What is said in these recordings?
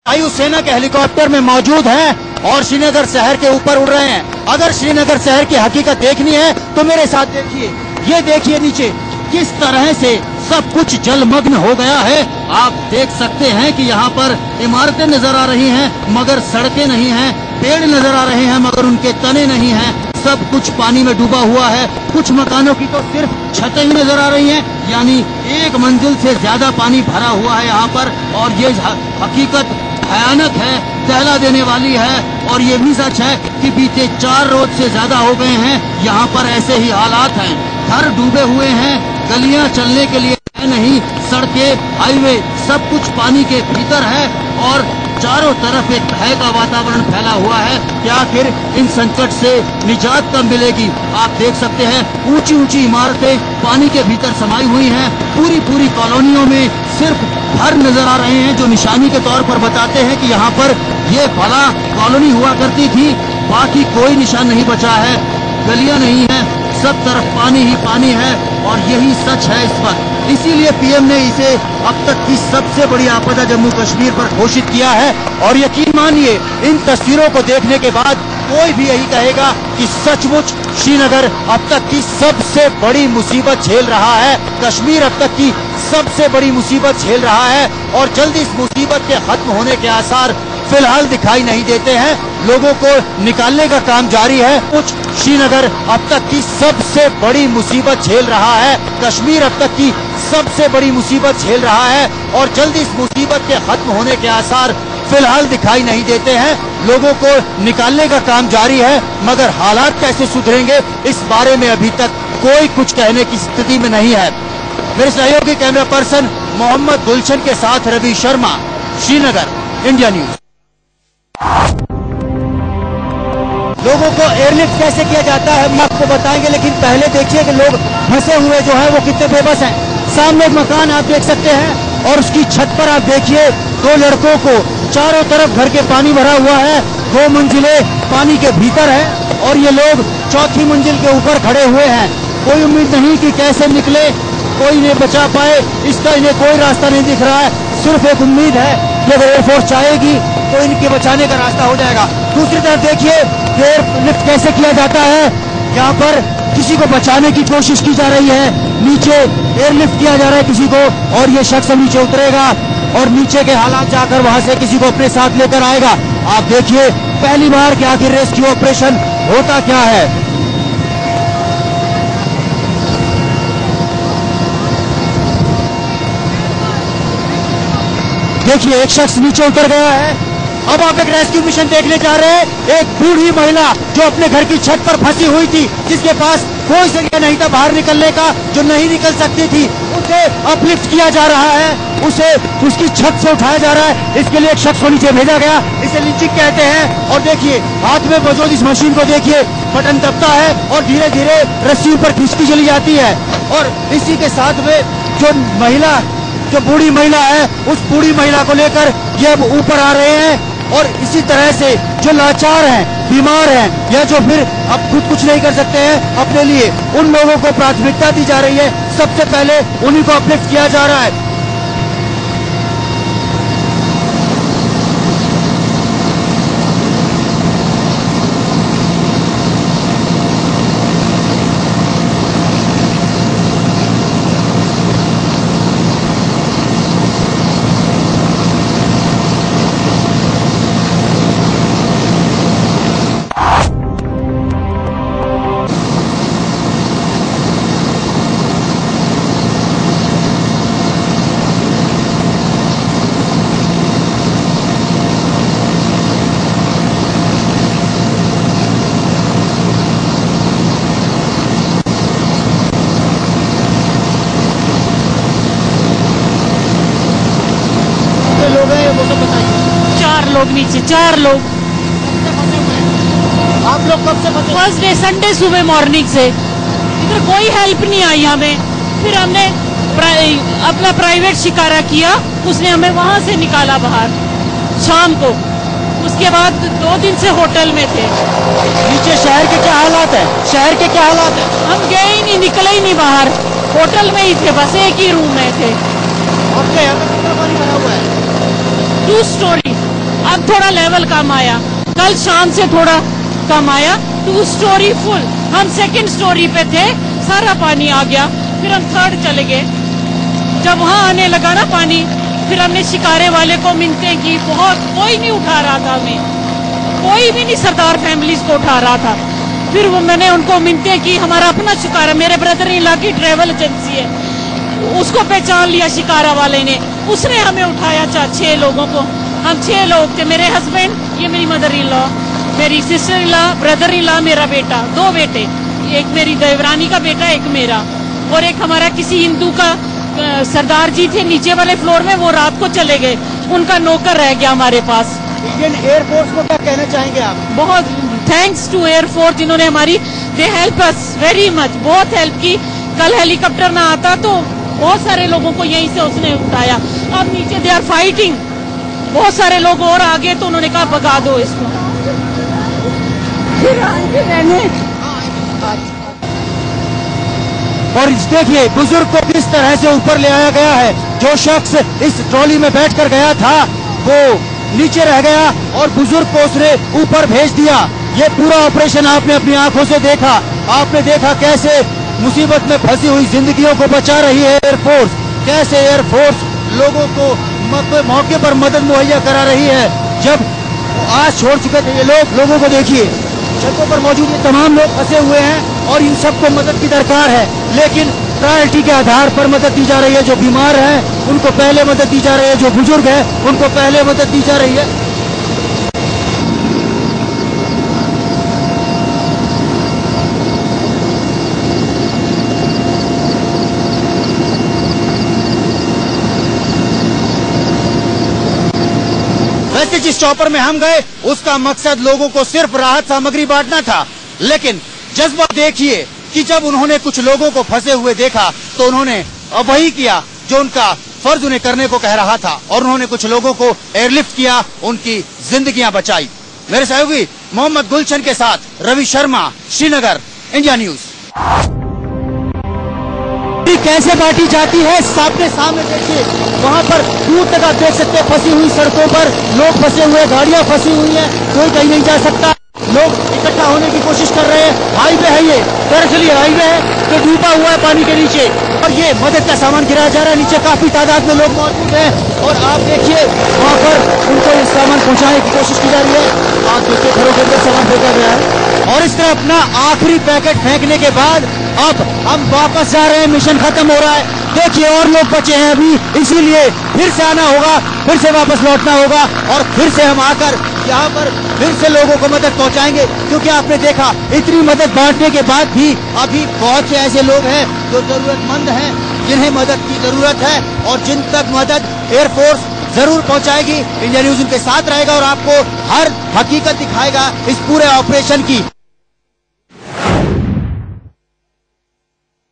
वायुसेना के हेलीकॉप्टर में मौजूद हैं और श्रीनगर शहर के ऊपर उड़ रहे हैं। अगर श्रीनगर शहर की हकीकत देखनी है तो मेरे साथ देखिए, ये देखिए नीचे किस तरह से सब कुछ जलमग्न हो गया है। आप देख सकते हैं कि यहाँ पर इमारतें नजर आ रही हैं मगर सड़कें नहीं हैं, पेड़ नजर आ रहे हैं मगर उनके तने नहीं हैं, सब कुछ पानी में डूबा हुआ है। कुछ मकानों की तो सिर्फ छतें ही नजर आ रही हैं, यानी एक मंजिल से ज्यादा पानी भरा हुआ है यहाँ पर। और ये हकीकत भयानक है, दहला देने वाली है। और ये भी सच है कि बीते 4 रोज से ज्यादा हो गए हैं यहाँ पर ऐसे ही हालात हैं। घर डूबे हुए हैं, गलियां चलने के लिए नहीं, सड़कें, हाईवे सब कुछ पानी के भीतर है और चारों तरफ एक भय का वातावरण फैला हुआ है कि आखिर इन संकट से निजात कब मिलेगी। आप देख सकते हैं ऊंची ऊंची इमारतें पानी के भीतर समाई हुई हैं। पूरी कॉलोनियों में सिर्फ घर नजर आ रहे हैं जो निशानी के तौर पर बताते हैं कि यहाँ पर ये फला कॉलोनी हुआ करती थी। बाकी कोई निशान नहीं बचा है, गलियां नहीं है, सब तरफ पानी ही पानी है और यही सच है इस वक्त। इसीलिए पीएम ने इसे अब तक की सबसे बड़ी आपदा जम्मू कश्मीर पर घोषित किया है। और यकीन मानिए इन तस्वीरों को देखने के बाद कोई भी यही कहेगा कि सचमुच श्रीनगर अब तक की सबसे बड़ी मुसीबत झेल रहा है, कश्मीर अब तक की सबसे बड़ी मुसीबत झेल रहा है और जल्दी इस मुसीबत के खत्म होने के आसार फिलहाल दिखाई नहीं देते हैं। लोगों को निकालने का काम जारी है। कुछ श्रीनगर अब तक की सबसे बड़ी मुसीबत झेल रहा है, कश्मीर अब तक की सबसे बड़ी मुसीबत झेल रहा है और जल्दी इस मुसीबत के खत्म होने के आसार फिलहाल दिखाई नहीं देते हैं। लोगों को निकालने का काम जारी है मगर हालात कैसे सुधरेंगे इस बारे में अभी तक कोई कुछ कहने की स्थिति में नहीं है। मेरे सहयोगी कैमरा पर्सन मोहम्मद गुलशन के साथ रवि शर्मा, श्रीनगर, इंडिया न्यूज। लोगों को एयरलिफ्ट कैसे किया जाता है हम आपको बताएंगे, लेकिन पहले देखिए कि लोग फंसे हुए जो हैं वो कितने बेबस हैं। सामने एक मकान आप देख सकते हैं और उसकी छत पर आप देखिए 2 लड़कों को, चारों तरफ घर के पानी भरा हुआ है, 2 मंजिलें पानी के भीतर है और ये लोग 4थी मंजिल के ऊपर खड़े हुए हैं। कोई उम्मीद नहीं कि कैसे निकले, कोई इन्हें बचा पाए, इसका इन्हें कोई रास्ता नहीं दिख रहा है। सिर्फ एक उम्मीद है कि अगर एयरफोर्स चाहेगी तो इनके बचाने का रास्ता हो जाएगा। दूसरी तरफ देखिए एयरलिफ्ट कैसे किया जाता है, यहाँ पर किसी को बचाने की कोशिश की जा रही है, नीचे एयरलिफ्ट किया जा रहा है किसी को और ये शख्स नीचे उतरेगा और नीचे के हालात जाकर वहां से किसी को अपने साथ लेकर आएगा। आप देखिए पहली बार कि आखिर रेस्क्यू ऑपरेशन होता क्या है। देखिए एक शख्स नीचे उतर गया है। अब आप एक रेस्क्यू मिशन देखने जा रहे हैं। एक बूढ़ी महिला जो अपने घर की छत पर फंसी हुई थी, जिसके पास कोई जरिया नहीं था बाहर निकलने का, जो नहीं निकल सकती थी, उसे अपलिफ्ट किया जा रहा है, उसे उसकी छत से उठाया जा रहा है। इसके लिए एक शख्स को नीचे भेजा गया, इसे लिंचिंग कहते हैं। और देखिए हाथ में मौजूद इस मशीन को देखिए, बटन दबता है और धीरे धीरे रस्सी ऊपर खिंचती चली जाती है। और इसी के साथ में जो बूढ़ी महिला है, उस बूढ़ी महिला को लेकर ये अब ऊपर आ रहे हैं। और इसी तरह से जो लाचार हैं, बीमार हैं या जो फिर अब खुद कुछ नहीं कर सकते हैं अपने लिए, उन लोगों को प्राथमिकता दी जा रही है। सबसे पहले उन्हीं को अपलिफ्ट किया जा रहा है। लोग नीचे, 4 लोग। आप लोग कब से फंसे? फर्स्ट डे संडे सुबह मॉर्निंग से। इधर कोई हेल्प नहीं आई हमें। फिर हमने अपना प्राइवेट शिकारा किया, उसने हमें वहां से निकाला बाहर शाम को। उसके बाद 2 दिन से होटल में थे। नीचे शहर के क्या हालात है? शहर के क्या हालात है? हम गए ही नहीं, निकले ही नहीं बाहर, होटल में ही थे, बस एक ही रूम में थे। आपके यहाँ पे कितना पानी भरा हुआ है? 2 स्टोरी अब थोड़ा लेवल कम आया, कल शाम से थोड़ा कम आया। 2 स्टोरी फुल, हम 2nd स्टोरी पे थे, सारा पानी आ गया। फिर हम 3rd चले गए। जब वहां आने लगा ना पानी, फिर हमने शिकारे वाले को मिन्नतें की, बहुत, कोई नहीं उठा रहा था हमें, कोई भी नहीं सरदार फैमिलीज को उठा रहा था। फिर वो मैंने उनको मिन्नतें की, हमारा अपना शिकारा, मेरे ब्रदर इन लॉ की ट्रेवल एजेंसी है, उसको पहचान लिया शिकारा वाले ने, उसने हमें उठाया 6 लोगों को। हम 6 लोग थे, मेरे हस्बैंड, ये मेरी मदर इन लॉ, मेरी sister in law, brother in law, मेरा बेटा, 2 बेटे, एक मेरी देवरानी का बेटा, एक मेरा, और एक हमारा किसी हिंदू का सरदार जी थे नीचे वाले फ्लोर में, वो रात को चले गए, उनका नौकर रह गया हमारे पास। इंडियन एयरफोर्स को क्या कहना चाहेंगे आप? बहुत थैंक्स टू एयरफोर्स, जिन्होंने हमारी, they help us very much, बहुत हेल्प की। कल हेलीकॉप्टर ना आता तो बहुत सारे लोगों को यहीं से उसने उठाया। अब नीचे दे आर फाइटिंग, बहुत सारे लोग और आगे, तो उन्होंने कहा भगा दो इसको। और देखिए बुजुर्ग को किस तरह से ऊपर ले आया गया है। जो शख्स इस ट्रॉली में बैठकर गया था वो नीचे रह गया और बुजुर्ग को उसने ऊपर भेज दिया। ये पूरा ऑपरेशन आपने अपनी आंखों से देखा। आपने देखा कैसे मुसीबत में फंसी हुई जिंदगियों को बचा रही है एयरफोर्स, कैसे एयरफोर्स लोगों को मौके पर मदद मुहैया करा रही है। जब आज छोड़ चुके थे ये लोगों को देखिए, छतों पर मौजूद ये तमाम लोग फंसे हुए हैं और इन सबको मदद की दरकार है, लेकिन प्रायोरिटी के आधार पर मदद दी जा रही है। जो बीमार हैं उनको पहले मदद दी जा रही है, जो बुजुर्ग हैं उनको पहले मदद दी जा रही है। वैसे जिस चॉपर में हम गए उसका मकसद लोगों को सिर्फ राहत सामग्री बांटना था, लेकिन जज्बा देखिए कि जब उन्होंने कुछ लोगों को फंसे हुए देखा तो उन्होंने वही किया जो उनका फर्ज उन्हें करने को कह रहा था, और उन्होंने कुछ लोगों को एयरलिफ्ट किया, उनकी जिंदगियां बचाई। मेरे सहयोगी मोहम्मद गुलशन के साथ रवि शर्मा, श्रीनगर, इंडिया न्यूज। कैसे बांटी जाती है सामने सामने देखिए, वहाँ पर दूर तक आप देख सकते हैं फंसी हुई सड़कों पर लोग फंसे हुए, गाड़ियां फंसी हुई हैं, कोई कहीं नहीं जा सकता, लोग इकट्ठा होने की कोशिश कर रहे हैं। हाईवे है ये, दरअसल ये हाईवे है जो डूबा हुआ है पानी के नीचे, और ये मदद का सामान गिराया जा रहा है। नीचे काफी तादाद में लोग मौजूद हैं और आप देखिए वहाँ पर उनको ये सामान पहुँचाने की कोशिश की जा रही है। आप देखिए घरों के अंदर सामान फेंका गया है और इस तरह अपना आखिरी पैकेट फेंकने के बाद अब हम वापस जा रहे हैं, मिशन खत्म हो रहा है। देखिए और लोग बचे हैं अभी, इसीलिए फिर से आना होगा, फिर से वापस लौटना होगा और फिर से हम आकर यहाँ पर फिर से लोगों को मदद पहुँचाएंगे, क्योंकि आपने देखा इतनी मदद बांटने के बाद भी अभी बहुत से ऐसे लोग हैं जो जरूरतमंद हैं, जिन्हें मदद की जरूरत है और जिन तक मदद एयरफोर्स जरूर पहुंचाएगी। इंडिया न्यूज उनके साथ रहेगा और आपको हर हकीकत दिखाएगा इस पूरे ऑपरेशन की।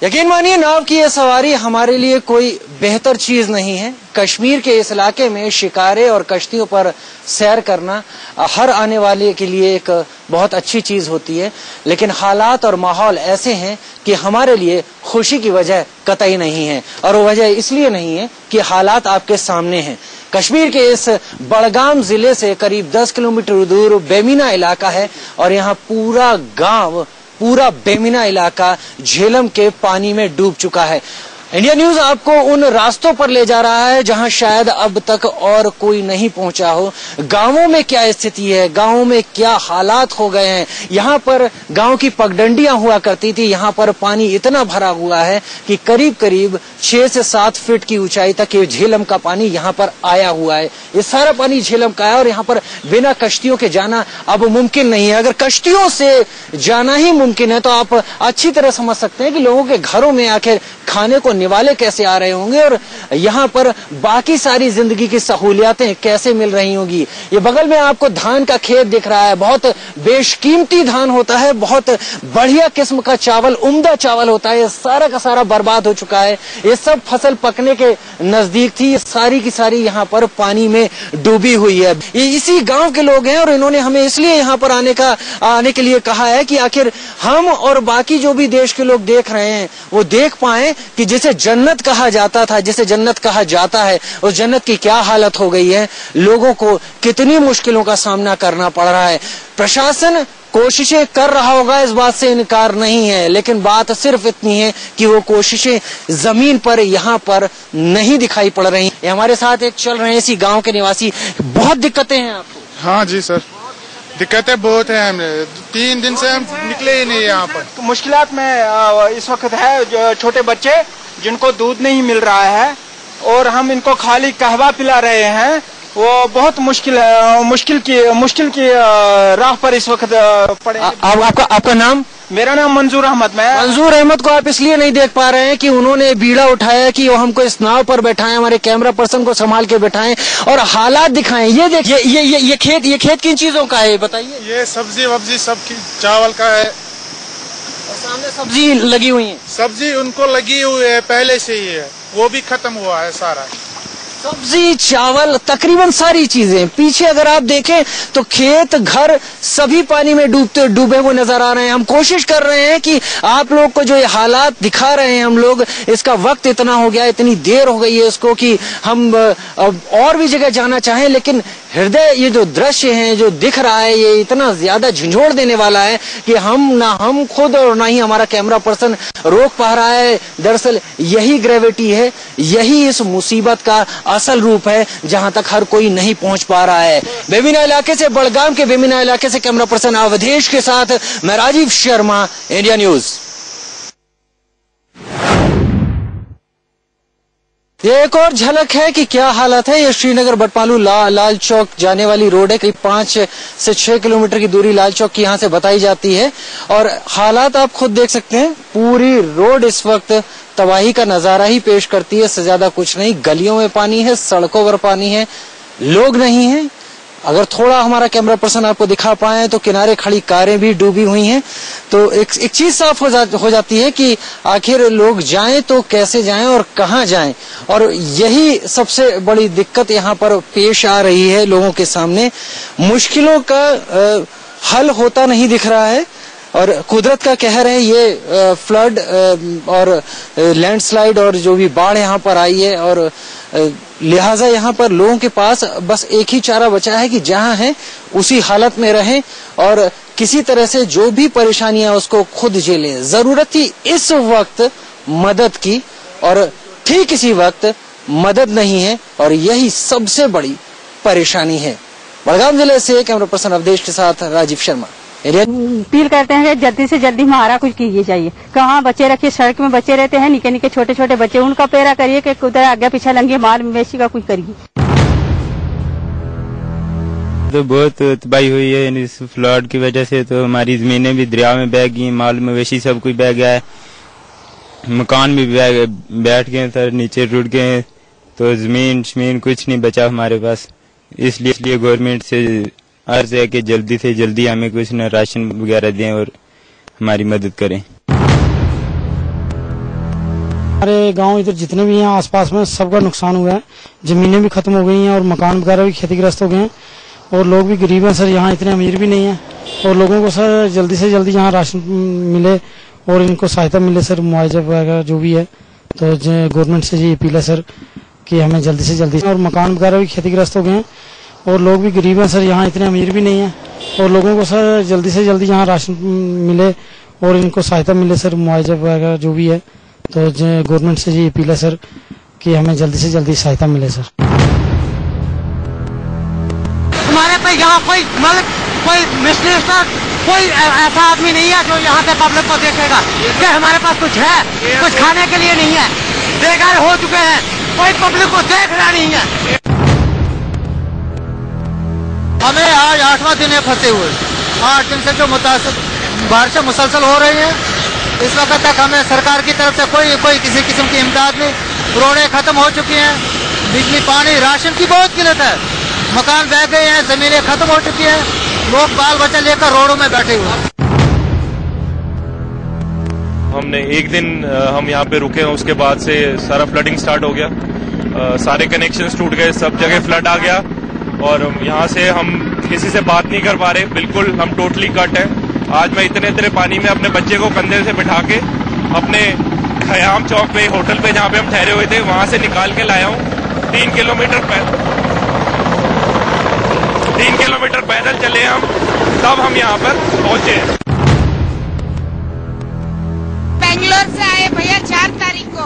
यकीन मानिए नाव की यह सवारी हमारे लिए कोई बेहतर चीज नहीं है। कश्मीर के इस इलाके में शिकारे और कश्तियों पर सैर करना हर आने वाले के लिए एक बहुत अच्छी चीज होती है, लेकिन हालात और माहौल ऐसे हैं कि हमारे लिए खुशी की वजह कतई नहीं है, और वो वजह इसलिए नहीं है कि हालात आपके सामने हैं। कश्मीर के इस बड़गाम जिले से करीब 10 किलोमीटर दूर बेमिना इलाका है और यहाँ पूरा गांव, पूरा बेमिना इलाका झेलम के पानी में डूब चुका है। इंडिया न्यूज आपको उन रास्तों पर ले जा रहा है जहां शायद अब तक और कोई नहीं पहुंचा हो। गांवों में क्या स्थिति है, गांवों में क्या हालात हो गए हैं। यहाँ पर गांव की पगडंडियां हुआ करती थी, यहाँ पर पानी इतना भरा हुआ है कि करीब करीब 6 से 7 फीट की ऊंचाई तक ये झेलम का पानी यहाँ पर आया हुआ है। ये सारा पानी झेलम का है और यहाँ पर बिना कश्तियों के जाना अब मुमकिन नहीं है। अगर कश्तियों से जाना ही मुमकिन है तो आप अच्छी तरह समझ सकते हैं कि लोगों के घरों में आखिर खाने को निवाले कैसे आ रहे होंगे और यहाँ पर बाकी सारी जिंदगी की सहूलियातें कैसे मिल रही होंगी। ये बगल में आपको धान का खेत दिख रहा है, बहुत बेशकीमती धान होता है, बहुत बढ़िया किस्म का चावल, उम्दा चावल होता है। ये सारा का सारा बर्बाद हो चुका है। ये सब फसल पकने के नजदीक थी, ये सारी की सारी यहाँ पर पानी में डूबी हुई है। ये इसी गांव के लोग हैं और इन्होंने हमें इसलिए यहाँ पर आने के लिए कहा है कि आखिर हम और बाकी जो भी देश के लोग देख रहे हैं वो देख पाए कि जिस जिसे जन्नत कहा जाता था, जिसे जन्नत कहा जाता है, उस जन्नत की क्या हालत हो गई है। लोगों को कितनी मुश्किलों का सामना करना पड़ रहा है। प्रशासन कोशिशें कर रहा होगा, इस बात से इनकार नहीं है, लेकिन बात सिर्फ इतनी है कि वो कोशिशें जमीन पर यहाँ पर नहीं दिखाई पड़ रही। हमारे साथ एक चल रहे हैं इसी गांव के निवासी। बहुत दिक्कतें हैं आपको? हाँ जी सर, दिक्कतें बहुत है। हमें 3 दिन से हम निकले ही नहीं यहाँ पर। मुश्किलात में इस वक्त है जो छोटे बच्चे जिनको दूध नहीं मिल रहा है और हम इनको खाली कहवा पिला रहे हैं। वो बहुत मुश्किल की राह पर इस वक्त पड़े। आपका नाम? मेरा नाम मंजूर अहमद। मंजूर अहमद को आप इसलिए नहीं देख पा रहे हैं कि उन्होंने बीड़ा उठाया कि वो हमको इस नाव पर बैठाएं, हमारे कैमरा पर्सन को संभाल के बैठाएं और हालात दिखाएं। ये देखिए, ये खेत किन चीजों का है बताइए? ये सब्जी वब्जी सब चावल का है। और सामने सब्जी लगी हुई है। सब्जी उनको लगी हुई है, पहले से ही है, वो भी खत्म हुआ है सारा। सब्जी, चावल, तकरीबन सारी चीजें। पीछे अगर आप देखें तो खेत, घर सभी पानी में डूबे हुए नजर आ रहे हैं। हम कोशिश कर रहे हैं कि आप लोग को जो ये हालात दिखा रहे हैं हम लोग, इसका वक्त इतना हो गया, इतनी देर हो गई है इसको कि हम और भी जगह जाना चाहें, लेकिन हृदय ये जो दृश्य है, जो दिख रहा है, ये इतना ज्यादा झंझोड़ देने वाला है कि हम खुद और ना ही हमारा कैमरा पर्सन रोक पा रहा है। दरअसल यही ग्रेविटी है, यही इस मुसीबत का असल रूप है, जहां तक हर कोई नहीं पहुंच पा रहा है। बेमिना इलाके से, बड़गाम के बेमिना इलाके से कैमरा पर्सन अवधेश के साथ मैं राजीव शर्मा, इंडिया न्यूज। ये एक और झलक है कि क्या हालत है। ये श्रीनगर बटमालू लाल चौक जाने वाली रोड है। करीब 5 से 6 किलोमीटर की दूरी लाल चौक की यहाँ से बताई जाती है और हालात आप खुद देख सकते हैं। पूरी रोड इस वक्त तबाही का नजारा ही पेश करती है, इससे ज्यादा कुछ नहीं। गलियों में पानी है, सड़कों पर पानी है, लोग नहीं है। अगर थोड़ा हमारा कैमरा पर्सन आपको दिखा पाए तो किनारे खड़ी कारें भी डूबी हुई हैं। तो एक चीज साफ हो जाती है कि आखिर लोग जाएं तो कैसे जाएं और कहां जाएं, और यही सबसे बड़ी दिक्कत यहाँ पर पेश आ रही है लोगों के सामने। मुश्किलों का हल होता नहीं दिख रहा है और कुदरत का कहर है। ये फ्लड और लैंडस्लाइड और जो भी बाढ़ यहाँ पर आई है, और लिहाजा यहाँ पर लोगों के पास बस एक ही चारा बचा है कि जहाँ है उसी हालत में रहें और किसी तरह से जो भी परेशानियां उसको खुद झेलें। जरूरत थी इस वक्त मदद की और ठीक इसी वक्त मदद नहीं है और यही सबसे बड़ी परेशानी है। बड़गाम जिले से कैमरा पर्सन अवधेश के साथ राजीव शर्मा। अपील करते हैं कि जल्दी से जल्दी हमारा कुछ कीजिए चाहिए। कहाँ बच्चे रखिए, सड़क में बच्चे रहते हैं, निके निके छोटे छोटे बच्चे, उनका पैरा करिए कि उधर आगे पीछे लंगे माल मवेशी का कुछ करिए। तो बहुत तबाही हुई है इस फ्लड की वजह से। तो हमारी जमीनें भी दरिया में बह गई, माल मवेशी सब कुछ बह गया है, मकान भी बैठ गए सर, नीचे रुड़ गए। तो जमीन कुछ नहीं बचा हमारे पास। इसलिए गवर्नमेंट से अर्ज है कि जल्दी से जल्दी हमें कुछ न राशन वगैरह दें और हमारी मदद करें। हमारे गांव इधर जितने भी हैं आसपास में सबका नुकसान हुआ है। जमीनें भी खत्म हो गई हैं और मकान वगैरह भी क्षतिग्रस्त हो गए हैं और लोग भी गरीब हैं सर, यहाँ इतने अमीर भी नहीं है। और लोगों को सर जल्दी से जल्दी यहाँ राशन मिले और इनको सहायता मिले सर, मुआवजा वगैरह जो भी है। तो गवर्नमेंट से ये अपील है सर कि हमें जल्दी से जल्दी, और मकान वगैरह भी क्षतिग्रस्त हो गए हैं और लोग भी गरीब हैं सर, यहाँ इतने अमीर भी नहीं है। और लोगों को सर जल्दी से जल्दी यहाँ राशन मिले और इनको सहायता मिले सर, मुआवजा वगैरह जो भी है। तो गवर्नमेंट से ये अपील है सर कि हमें जल्दी से जल्दी सहायता मिले सर। हमारे पे यहाँ कोई मिनिस्टर, कोई ऐसा आदमी नहीं है जो यहाँ पे पब्लिक को देखेगा कि हमारे पास कुछ है, कुछ खाने के लिए नहीं है, बेकार हो चुके हैं, कोई पब्लिक को देख रहा नहीं है। हमें आज 8वां दिन है फंसे हुए। 8 दिन से जो बारिशें मुसलसल हो रही हैं, इस वक्त तक हमें सरकार की तरफ से कोई किसी किस्म की इमदाद नहीं। रोडें खत्म हो चुकी हैं, बिजली पानी राशन की बहुत किल्लत है, मकान बह गए हैं, जमीनें खत्म हो चुकी हैं, लोग बाल बच्चे लेकर रोडों में बैठे हुए हैं। हमने एक दिन हम यहाँ पे रुके, उसके बाद से सारा फ्लडिंग स्टार्ट हो गया, सारे कनेक्शंस टूट गए, सब जगह फ्लड आ गया और यहाँ से हम किसी से बात नहीं कर पा रहे, बिल्कुल हम टोटली कट है। आज मैं इतने पानी में अपने बच्चे को कंधे से बिठा के अपने खयाम चौक पे होटल पे जहाँ पे हम ठहरे हुए थे वहां से निकाल के लाया हूँ। 3 किलोमीटर पैदल चले हम, तब हम यहाँ पर पहुंचे। बेंगलोर से आए भैया 4 तारीख को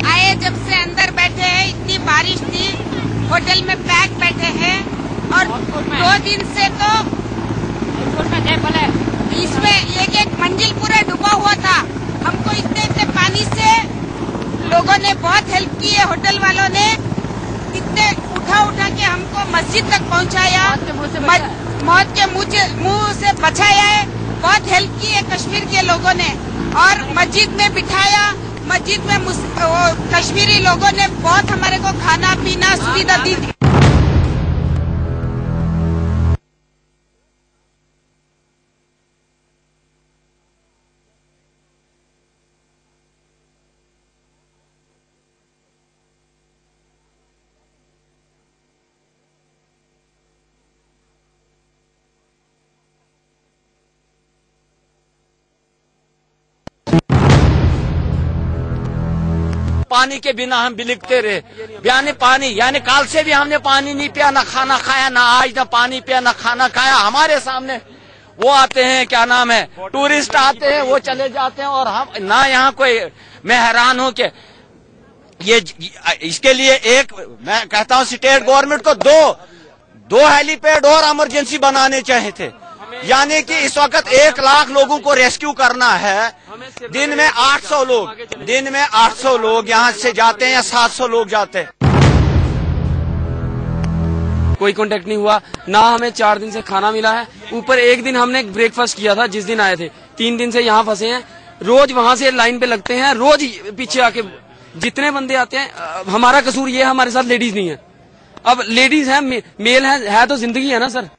आए, जब से अंदर बैठे हैं, इतनी बारिश थी, होटल में पैक बैठे हैं और 2 दिन से तो इसमें एक मंजिल पूरा डूबा हुआ था। हमको इतने पानी से लोगों ने बहुत हेल्प की है, होटल वालों ने इतने उठा के हमको मस्जिद तक पहुंचाया, मौत के मुंह से बचाया है। बहुत हेल्प की है कश्मीर के लोगों ने और मस्जिद में बिठाया। मस्जिद में कश्मीरी लोगों ने बहुत हमारे को खाना पीना सुविधा दी थी। पानी के बिना हम बिलखते रहे, यानी पानी, यानी काल से भी हमने पानी नहीं पिया, ना खाना खाया, ना आज ना पानी पिया, ना खाना खाया। हमारे सामने वो आते हैं, क्या नाम है, टूरिस्ट आते हैं, वो चले जाते हैं और हम ना यहाँ कोई। मैं हैरान हूँ कि ये इसके लिए एक मैं कहता हूँ स्टेट गवर्नमेंट को दो हेलीपैड और इमरजेंसी बनाने चाहिए थे। यानी कि इस वक्त 1 लाख लोगों को रेस्क्यू करना है। दिन में 800 लोग यहाँ से जाते हैं या 700 लोग जाते हैं। कोई कांटेक्ट नहीं हुआ, ना हमें 4 दिन से खाना मिला है। ऊपर एक दिन हमने ब्रेकफास्ट किया था जिस दिन आए थे। 3 दिन से यहाँ फंसे हैं, रोज वहां से लाइन पे लगते हैं, रोज पीछे आके जितने बंदे आते हैं। हमारा कसूर ये है, हमारे साथ लेडीज नहीं है। अब लेडीज है, मेल है तो जिंदगी है ना सर।